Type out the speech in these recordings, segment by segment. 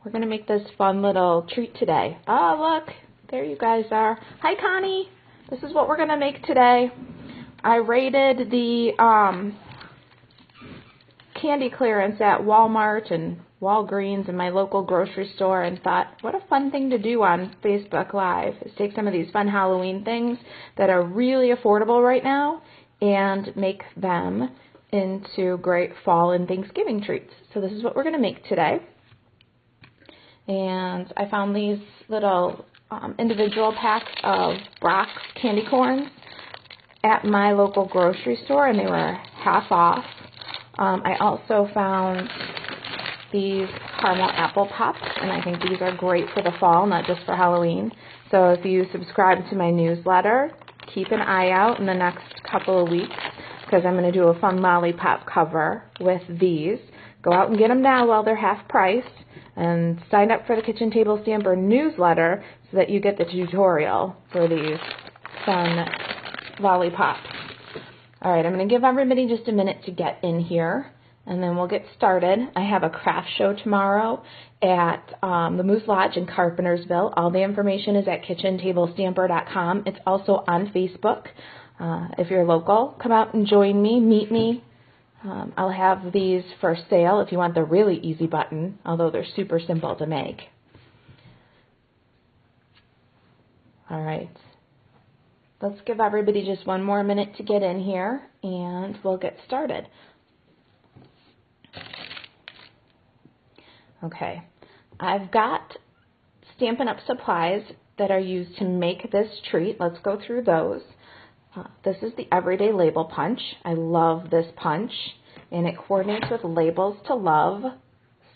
We're going to make this fun little treat today. Oh, look, there you guys are. Hi, Connie. This is what we're going to make today. I raided the candy clearance at Walmart and Walgreens and my local grocery store and thought, what a fun thing to do on Facebook Live is take some of these fun Halloween things that are really affordable right now and make them into great fall and Thanksgiving treats. So this is what we're going to make today. And I found these little individual packs of Brock's candy corns at my local grocery store, and they were half off. I also found these caramel apple pops, and I think these are great for the fall, not just for Halloween. So if you subscribe to my newsletter, keep an eye out in the next couple of weeks, because I'm going to do a fun lollipop cover with these. Go out and get them now while they're half price, and sign up for the Kitchen Table Stamper newsletter so that you get the tutorial for these fun lollipops. All right, I'm going to give everybody just a minute to get in here, and then we'll get started. I have a craft show tomorrow at the Moose Lodge in Carpentersville. All the information is at kitchentablestamper.com. It's also on Facebook. If you're local, come out and join me, meet me. I'll have these for sale if you want the really easy button, although they're super simple to make. All right. Let's give everybody just one more minute to get in here, and we'll get started. Okay. I've got Stampin Up Supplies that are used to make this treat. Let's go through those. This is the Everyday Label Punch. I love this punch, and it coordinates with Labels to Love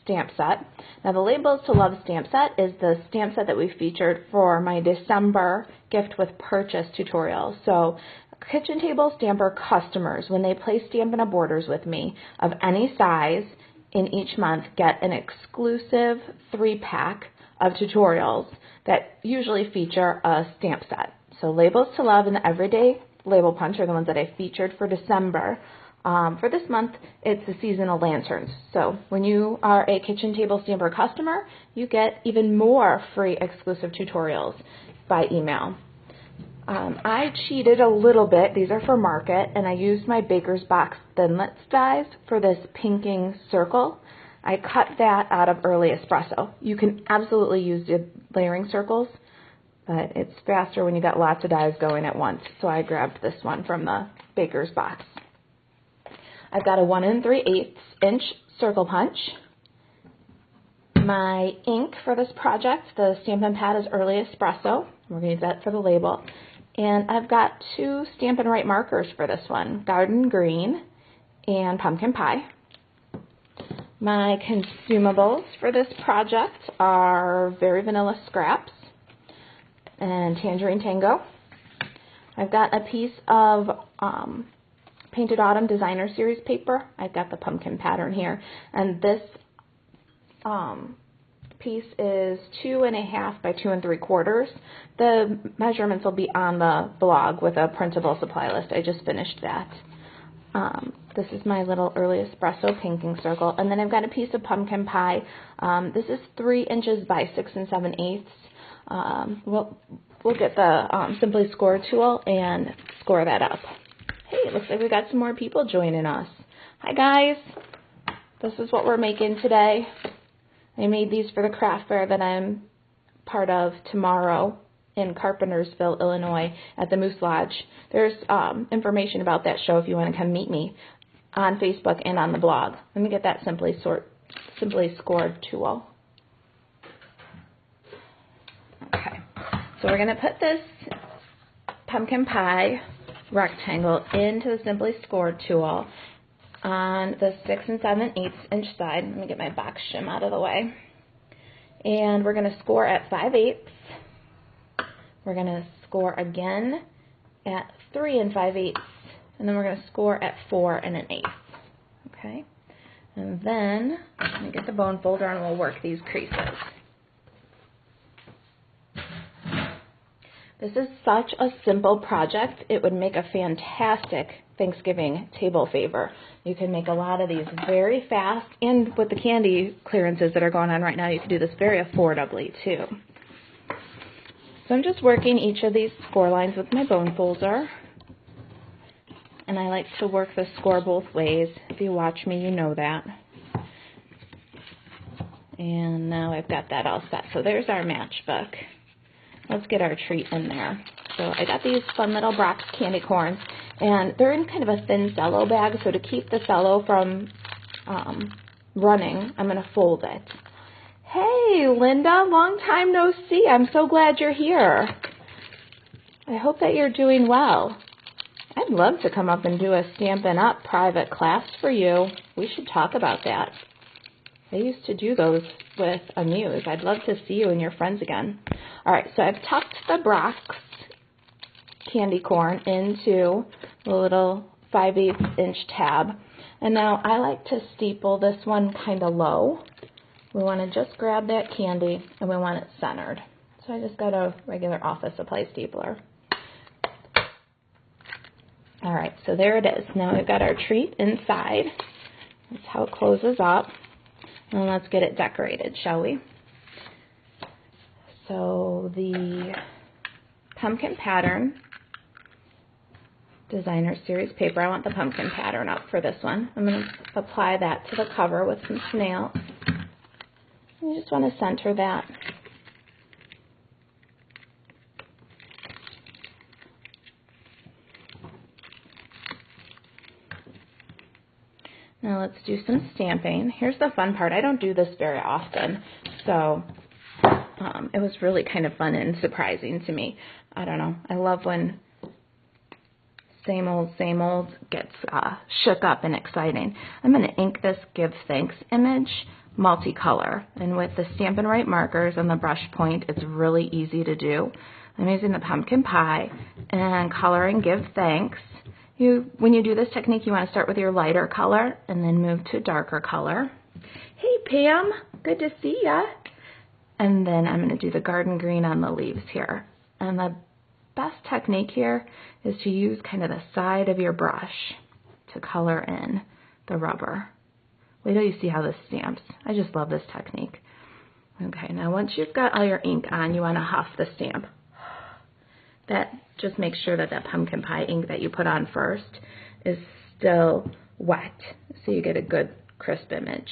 stamp set. Now, the Labels to Love stamp set is the stamp set that we featured for my December gift with purchase tutorial. So Kitchen Table Stamper customers, when they place Stampin' Up orders with me of any size in each month, get an exclusive 3-pack of tutorials that usually feature a stamp set. So Labels to Love and the Everyday Label Punch are the ones that I featured for December. For this month, it's the seasonal lanterns. So when you are a Kitchen Table Stamper customer, you get even more free exclusive tutorials by email. I cheated a little bit. These are for market, and I used my Baker's Box Thinlits dies for this pinking circle. I cut that out of Early Espresso. You can absolutely use the layering circles, but it's faster when you got lots of dies going at once. So I grabbed this one from the Baker's Box. I've got a 1 3/8 inch circle punch. My ink for this project, the Stampin' Pad, is Early Espresso. We're going to use that for the label. And I've got 2 Stampin' Write markers for this one, Garden Green and Pumpkin Pie. My consumables for this project are Very Vanilla Scraps and Tangerine Tango. I've got a piece of Painted Autumn Designer Series paper. I've got the pumpkin pattern here, and this piece is 2.5 by 2 3/4. The measurements will be on the blog with a printable supply list. I just finished that. This is my little Early Espresso pinking circle, and then I've got a piece of pumpkin pie. This is 3 inches by 6 7/8. We'll get the Simply Score tool and score that up. Hey, it looks like we got some more people joining us. Hi, guys. This is what we're making today. I made these for the craft fair that I'm part of tomorrow in Carpentersville, Illinois at the Moose Lodge. There's information about that show if you want to come meet me on Facebook and on the blog. Let me get that Simply Scored tool. Okay, so we're going to put this pumpkin pie rectangle into the Simply Scored tool on the 6 7/8 inch side. Let me get my box shim out of the way. And we're going to score at 5/8. We're going to score again at 3 5/8, and then we're going to score at 4 1/8. Okay, and then let me get the bone folder and we'll work these creases. This is such a simple project. It would make a fantastic Thanksgiving table favor. You can make a lot of these very fast, and with the candy clearances that are going on right now, you can do this very affordably too. So I'm just working each of these score lines with my bone folder. And I like to work the score both ways. If you watch me, you know that. And now I've got that all set. So there's our matchbook. Let's get our treat in there. So I got these fun little Brock's candy corns, and they're in kind of a thin cello bag, so to keep the cello from running, I'm going to fold it. Hey, Linda, long time no see. I'm so glad you're here. I hope that you're doing well. I'd love to come up and do a Stampin' Up private class for you. We should talk about that. I used to do those with Amuse. I'd love to see you and your friends again. All right, so I've tucked the Brock's candy corn into the little 5/8 inch tab. And now I like to steeple this one kind of low. We want to just grab that candy and we want it centered. So I just got a regular office supply stapler. All right, so there it is. Now we've got our treat inside. That's how it closes up. And let's get it decorated, shall we? So the pumpkin pattern, designer series paper, I want the pumpkin pattern up for this one. I'm going to apply that to the cover with some snails. You just want to center that. Now let's do some stamping. Here's the fun part. I don't do this very often, so it was really kind of fun and surprising to me. I don't know. I love when same old gets shook up and exciting. I'm going to ink this Give Thanks image multicolor, and with the Stampin' Right markers and the brush point, it's really easy to do. I'm using the pumpkin pie and coloring Give Thanks. When you do this technique, you want to start with your lighter color and then move to a darker color. Hey, Pam, good to see ya. And then I'm going to do the garden green on the leaves here. And the best technique here is to use kind of the side of your brush to color in the rubber. Wait till you see how this stamps. I just love this technique. Okay, now once you've got all your ink on, you want to huff the stamp. That just makes sure that that pumpkin pie ink that you put on first is still wet, so you get a good crisp image.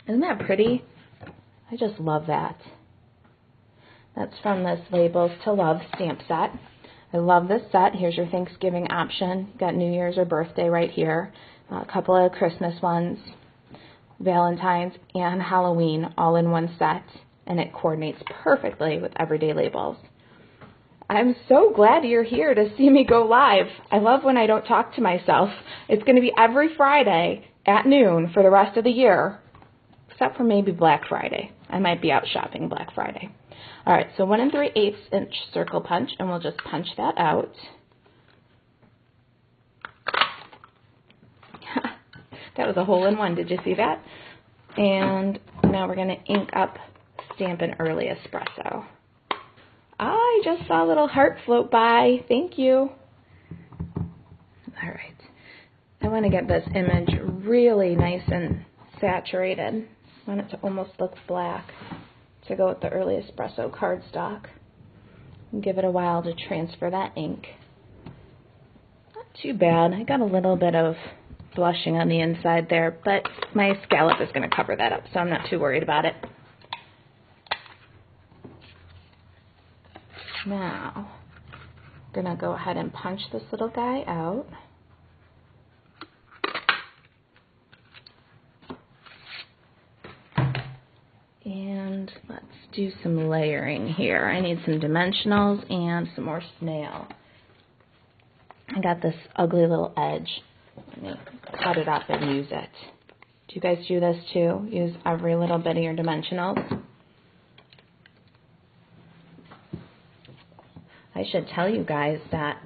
Isn't that pretty? I just love that. That's from this Labels to Love stamp set. I love this set. Here's your Thanksgiving option. You've got New Year's or birthday right here. A couple of Christmas ones, Valentine's, and Halloween all in one set, and it coordinates perfectly with everyday labels. I'm so glad you're here to see me go live. I love when I don't talk to myself. It's going to be every Friday at noon for the rest of the year, except for maybe Black Friday. I might be out shopping Black Friday. All right, so 1 3/8 inch circle punch, and we'll just punch that out. That was a hole-in-one. Did you see that? And now we're going to ink up Stampin' Early Espresso. I just saw a little heart float by. Thank you. All right. I want to get this image really nice and saturated. I want it to almost look black to go with the Early Espresso cardstock. And give it a while to transfer that ink. Not too bad. I got a little bit of blushing on the inside there, but my scallop is going to cover that up, so I'm not too worried about it. Now, I'm going to go ahead and punch this little guy out. And let's do some layering here. I need some dimensionals and some more snail. I got this ugly little edge. Let me cut it up and use it. Do you guys do this too? Use every little bit of your dimensionals? I should tell you guys that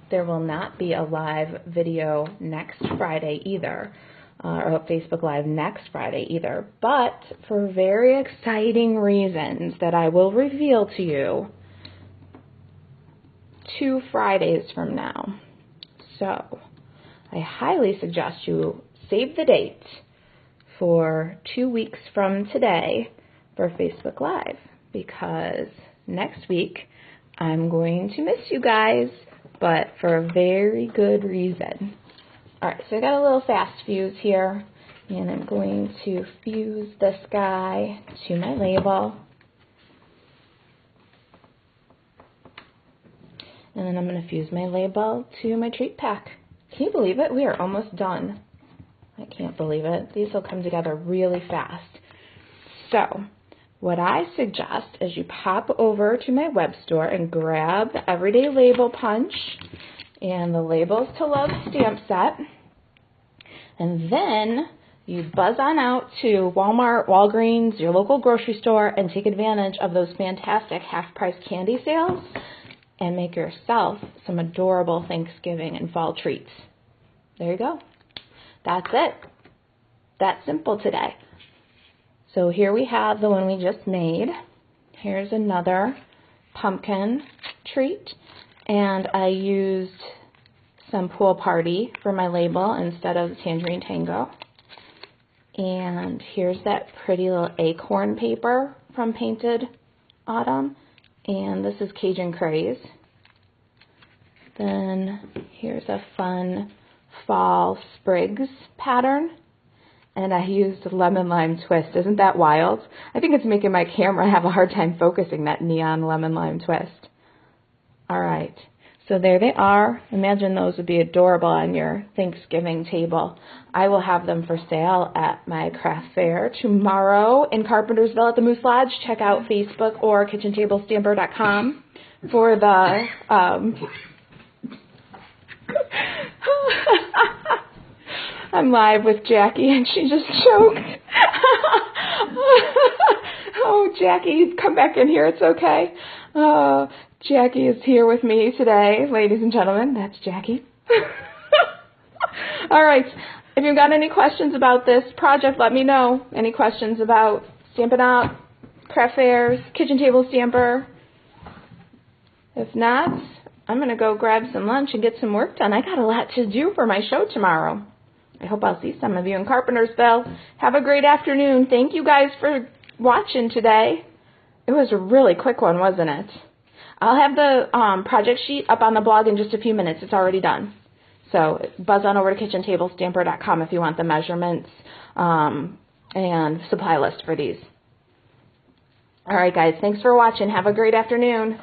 there will not be a live video next Friday either, or a Facebook Live next Friday either, but for very exciting reasons that I will reveal to you, 2 Fridays from now. So I highly suggest you save the date for 2 weeks from today for Facebook Live, because next week I'm going to miss you guys, but for a very good reason. All right, so I got a little fast fuse here, and I'm going to fuse this guy to my label. And then I'm going to fuse my label to my treat pack. Can you believe it? We are almost done. I can't believe it. These will come together really fast. So what I suggest is you pop over to my web store and grab the Everyday Label Punch and the Labels to Love stamp set. And then you buzz on out to Walmart, Walgreens, your local grocery store, and take advantage of those fantastic half-price candy sales and make yourself some adorable Thanksgiving and fall treats. There you go. That's it. That's simple today. So here we have the one we just made. Here's another pumpkin treat, and I used some Pool Party for my label instead of Tangerine Tango. And here's that pretty little acorn paper from Painted Autumn, and this is Cajun Craze. Then here's a fun fall sprigs pattern, and I used lemon lime twist. Isn't that wild? I think it's making my camera have a hard time focusing, that neon lemon lime twist. All right, so there they are. Imagine those would be adorable on your Thanksgiving table. I will have them for sale at my craft fair tomorrow in Carpentersville at the Moose Lodge. Check out Facebook or kitchentablestamper.com for the I'm live with Jackie and she just choked. Oh, Jackie, come back in here. It's okay. Jackie is here with me today, ladies and gentlemen. That's Jackie. All right. If you've got any questions about this project, let me know. Any questions about Stampin' Up, craft fairs, kitchen table stamper? If not, I'm going to go grab some lunch and get some work done. I got a lot to do for my show tomorrow. I hope I'll see some of you in Carpentersville. Have a great afternoon. Thank you guys for watching today. It was a really quick one, wasn't it? I'll have the project sheet up on the blog in just a few minutes. It's already done. So buzz on over to kitchentablestamper.com if you want the measurements and supply list for these. All right, guys. Thanks for watching. Have a great afternoon.